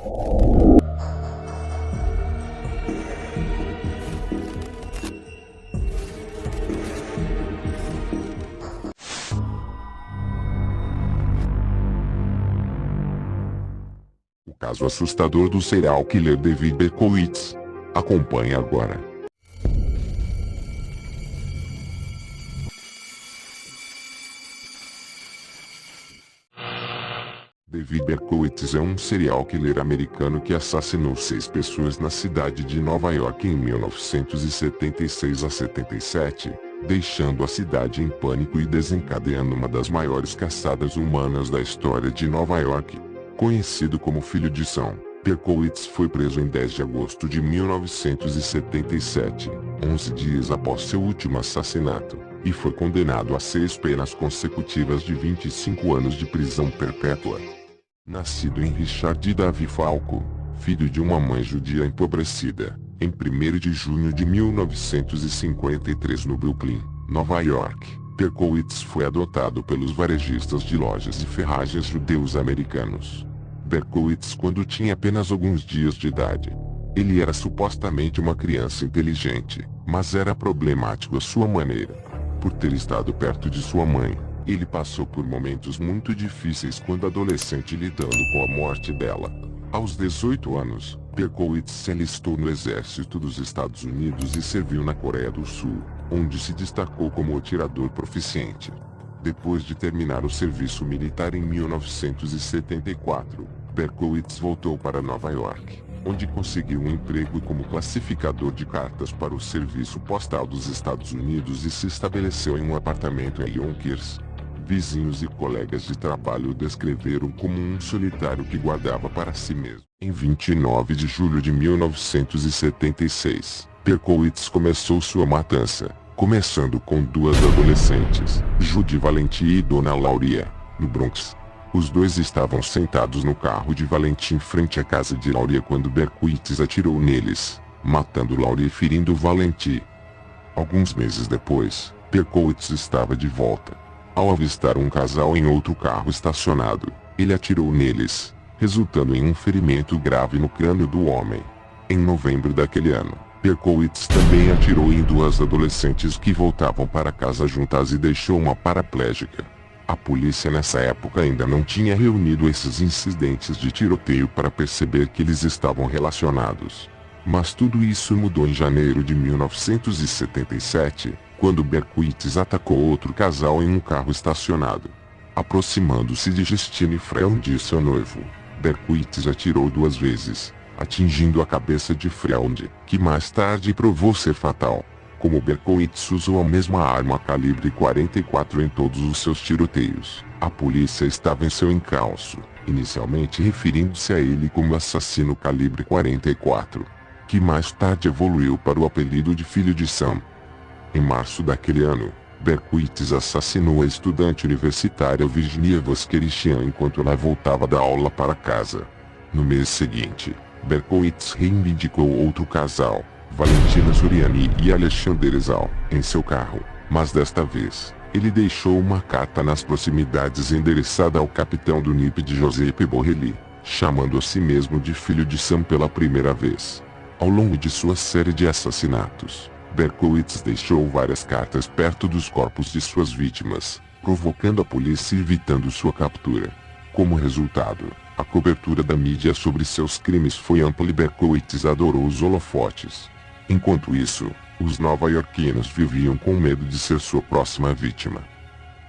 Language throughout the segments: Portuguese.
O caso assustador do serial killer David Berkowitz. Acompanhe agora. David Berkowitz é um serial killer americano que assassinou 6 pessoas na cidade de Nova York em 1976 a 77, deixando a cidade em pânico e desencadeando uma das maiores caçadas humanas da história de Nova York. Conhecido como Filho de Sam, Berkowitz foi preso em 10 de agosto de 1977, 11 dias após seu último assassinato, e foi condenado a 6 penas consecutivas de 25 anos de prisão perpétua. Nascido em Richard Davi Falco, filho de uma mãe judia empobrecida, em 1º de junho de 1953 no Brooklyn, Nova York, Berkowitz foi adotado pelos varejistas de lojas de ferragens judeus americanos. Berkowitz quando tinha apenas alguns dias de idade. Ele era supostamente uma criança inteligente, mas era problemático à sua maneira. Por ter estado perto de sua mãe, ele passou por momentos muito difíceis quando adolescente lidando com a morte dela. Aos 18 anos, Berkowitz se alistou no exército dos Estados Unidos e serviu na Coreia do Sul, onde se destacou como atirador proficiente. Depois de terminar o serviço militar em 1974, Berkowitz voltou para Nova York, onde conseguiu um emprego como classificador de cartas para o Serviço Postal dos Estados Unidos e se estabeleceu em um apartamento em Yonkers. Vizinhos e colegas de trabalho o descreveram como um solitário que guardava para si mesmo. Em 29 de julho de 1976, Berkowitz começou sua matança, começando com 2 adolescentes, Judy Valenti e Donna Lauria, no Bronx. Os dois estavam sentados no carro de Valenti em frente à casa de Lauria quando Berkowitz atirou neles, matando Lauria e ferindo Valenti. Alguns meses depois, Berkowitz estava de volta. Ao avistar um casal em outro carro estacionado, ele atirou neles, resultando em um ferimento grave no crânio do homem. Em novembro daquele ano, Berkowitz também atirou em 2 adolescentes que voltavam para casa juntas e deixou uma paraplégica. A polícia nessa época ainda não tinha reunido esses incidentes de tiroteio para perceber que eles estavam relacionados. Mas tudo isso mudou em janeiro de 1977, quando Berkowitz atacou outro casal em um carro estacionado. Aproximando-se de Justine Freund e seu noivo, Berkowitz atirou 2 vezes, atingindo a cabeça de Freund, que mais tarde provou ser fatal. Como Berkowitz usou a mesma arma calibre 44 em todos os seus tiroteios, a polícia estava em seu encalço, inicialmente referindo-se a ele como assassino calibre 44, que mais tarde evoluiu para o apelido de Filho de Sam. Em março daquele ano, Berkowitz assassinou a estudante universitária Virginia Voskerichian enquanto ela voltava da aula para casa. No mês seguinte, Berkowitz reivindicou outro casal, Valentina Zuriani e Alexander Ezal, em seu carro, mas desta vez, ele deixou uma carta nas proximidades endereçada ao capitão do NIP de Giuseppe Borrelli, chamando a si mesmo de Filho de Sam pela primeira vez. Ao longo de sua série de assassinatos, Berkowitz deixou várias cartas perto dos corpos de suas vítimas, provocando a polícia e evitando sua captura. Como resultado, a cobertura da mídia sobre seus crimes foi ampla e Berkowitz adorou os holofotes. Enquanto isso, os nova-iorquinos viviam com medo de ser sua próxima vítima.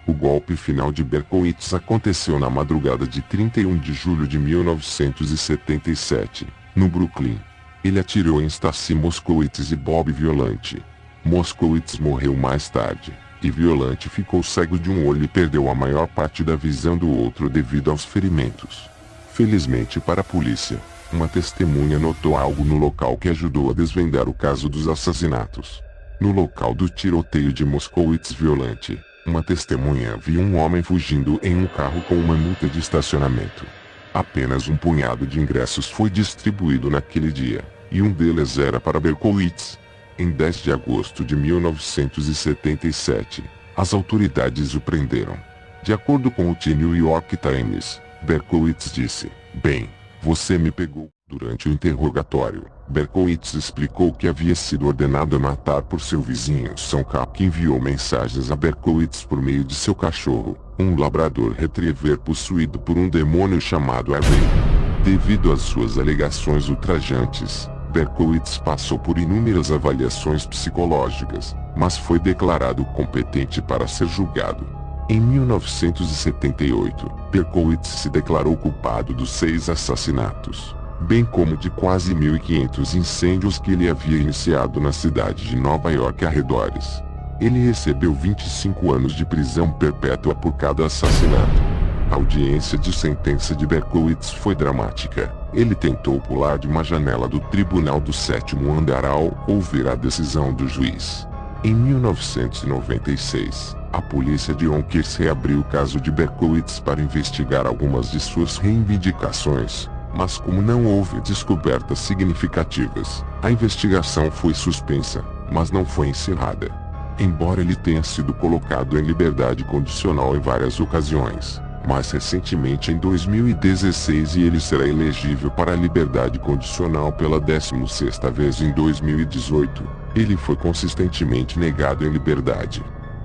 O golpe final de Berkowitz aconteceu na madrugada de 31 de julho de 1977, no Brooklyn. Ele atirou em Stacy Moskowitz e Bob Violante. Moskowitz morreu mais tarde, e Violante ficou cego de um olho e perdeu a maior parte da visão do outro devido aos ferimentos. Felizmente para a polícia, uma testemunha notou algo no local que ajudou a desvendar o caso dos assassinatos. No local do tiroteio de Moskowitz Violante, uma testemunha viu um homem fugindo em um carro com uma multa de estacionamento. Apenas um punhado de ingressos foi distribuído naquele dia, e um deles era para Berkowitz. Em 10 de agosto de 1977, as autoridades o prenderam. De acordo com o The New York Times, Berkowitz disse: "Bem, Você me pegou. Durante o interrogatório, Berkowitz explicou que havia sido ordenado a matar por seu vizinho São K, que enviou mensagens a Berkowitz por meio de seu cachorro, um labrador retriever possuído por um demônio chamado Evan. Devido às suas alegações ultrajantes, Berkowitz passou por inúmeras avaliações psicológicas, mas foi declarado competente para ser julgado. Em 1978, Berkowitz se declarou culpado dos 6 assassinatos, bem como de quase 1.500 incêndios que ele havia iniciado na cidade de Nova York e arredores. Ele recebeu 25 anos de prisão perpétua por cada assassinato. A audiência de sentença de Berkowitz foi dramática. Ele tentou pular de uma janela do tribunal do 7º andar ao ouvir a decisão do juiz. Em 1996, a polícia de Yonkers reabriu o caso de Berkowitz para investigar algumas de suas reivindicações, mas como não houve descobertas significativas, a investigação foi suspensa, mas não foi encerrada. Embora ele tenha sido colocado em liberdade condicional em várias ocasiões, mais recentemente em 2016, e ele será elegível para a liberdade condicional pela 16ª vez em 2018, ele foi consistentemente negado em liberdade.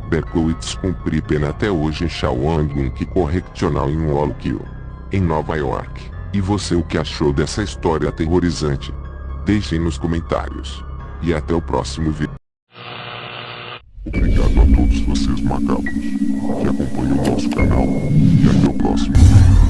Berkowitz cumpre pena até hoje em Chowang-Gung Correctional em Wallkill, em Nova York. E você, o que achou dessa história aterrorizante? Deixem nos comentários. E até o próximo vídeo. Obrigado a todos vocês macabros que acompanham o nosso canal. E até o próximo vídeo.